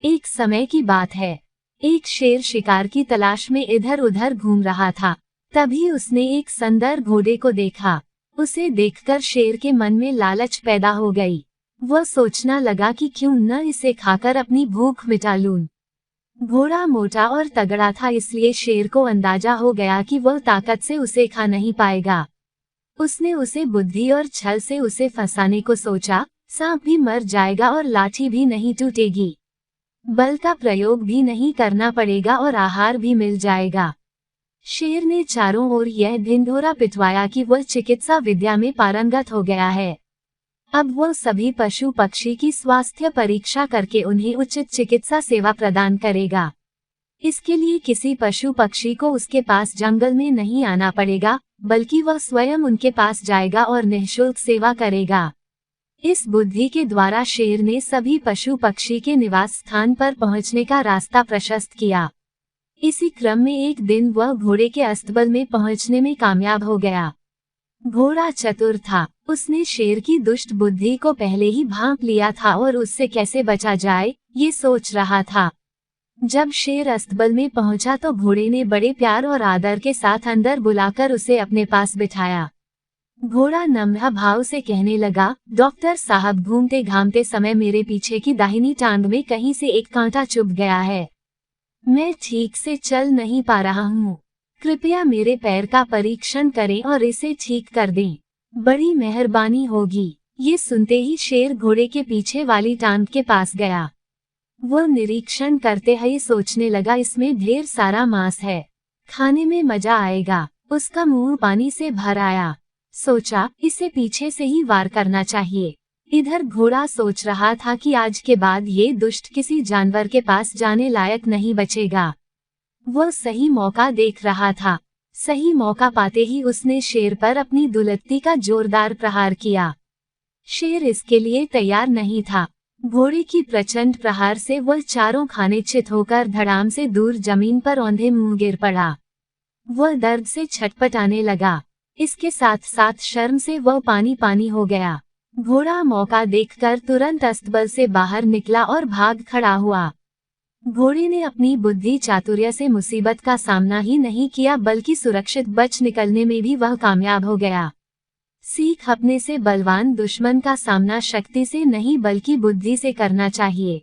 एक समय की बात है। एक शेर शिकार की तलाश में इधर उधर घूम रहा था। तभी उसने एक सुंदर घोड़े को देखा। उसे देखकर शेर के मन में लालच पैदा हो गई। वह सोचना लगा कि क्यों न इसे खाकर अपनी भूख मिटा लूं। घोड़ा मोटा और तगड़ा था, इसलिए शेर को अंदाजा हो गया कि वह ताकत से उसे खा नहीं पाएगा। उसने उसे बुद्धि और छल से उसे फंसाने को सोचा। सांप भी मर जाएगा और लाठी भी नहीं टूटेगी। बल का प्रयोग भी नहीं करना पड़ेगा और आहार भी मिल जाएगा। शेर ने चारों ओर यह ढिंढोरा पिटवाया कि वह चिकित्सा विद्या में पारंगत हो गया है। अब वह सभी पशु पक्षी की स्वास्थ्य परीक्षा करके उन्हें उचित चिकित्सा सेवा प्रदान करेगा। इसके लिए किसी पशु पक्षी को उसके पास जंगल में नहीं आना पड़ेगा, बल्कि वह स्वयं उनके पास जाएगा और निःशुल्क सेवा करेगा। इस बुद्धि के द्वारा शेर ने सभी पशु पक्षी के निवास स्थान पर पहुंचने का रास्ता प्रशस्त किया। इसी क्रम में एक दिन वह घोड़े के अस्तबल में पहुंचने में कामयाब हो गया। घोड़ा चतुर था। उसने शेर की दुष्ट बुद्धि को पहले ही भांप लिया था और उससे कैसे बचा जाए, ये सोच रहा था। जब शेर अस्तबल में पहुंचा तो घोड़े ने बड़े प्यार और आदर के साथ अंदर बुलाकर उसे अपने पास बिठाया। घोड़ा नम्र भाव से कहने लगा, डॉक्टर साहब, घूमते घामते समय मेरे पीछे की दाहिनी टांग में कहीं से एक कांटा चुभ गया है। मैं ठीक से चल नहीं पा रहा हूँ। कृपया मेरे पैर का परीक्षण करें और इसे ठीक कर दें। बड़ी मेहरबानी होगी। ये सुनते ही शेर घोड़े के पीछे वाली टांग के पास गया। वह निरीक्षण करते ही सोचने लगा, इसमें ढेर सारा मांस है, खाने में मजा आएगा। उसका मुंह पानी से भर आया। सोचा, इसे पीछे से ही वार करना चाहिए। इधर घोड़ा सोच रहा था कि आज के बाद ये दुष्ट किसी जानवर के पास जाने लायक नहीं बचेगा। वह सही मौका देख रहा था। सही मौका पाते ही उसने शेर पर अपनी दुलत्ती का जोरदार प्रहार किया। शेर इसके लिए तैयार नहीं था। घोड़े की प्रचंड प्रहार से वह चारों खाने चित होकर धड़ाम से दूर जमीन पर औंधे मुंह गिर पड़ा। वह दर्द से छटपटाने लगा। इसके साथ साथ शर्म से वह पानी पानी हो गया। घोड़ा मौका देखकर तुरंत अस्तबल से बाहर निकला और भाग खड़ा हुआ। घोड़े ने अपनी बुद्धि चातुर्य से मुसीबत का सामना ही नहीं किया, बल्कि सुरक्षित बच निकलने में भी वह कामयाब हो गया। सीख, अपने से बलवान दुश्मन का सामना शक्ति से नहीं बल्कि बुद्धि से करना चाहिए।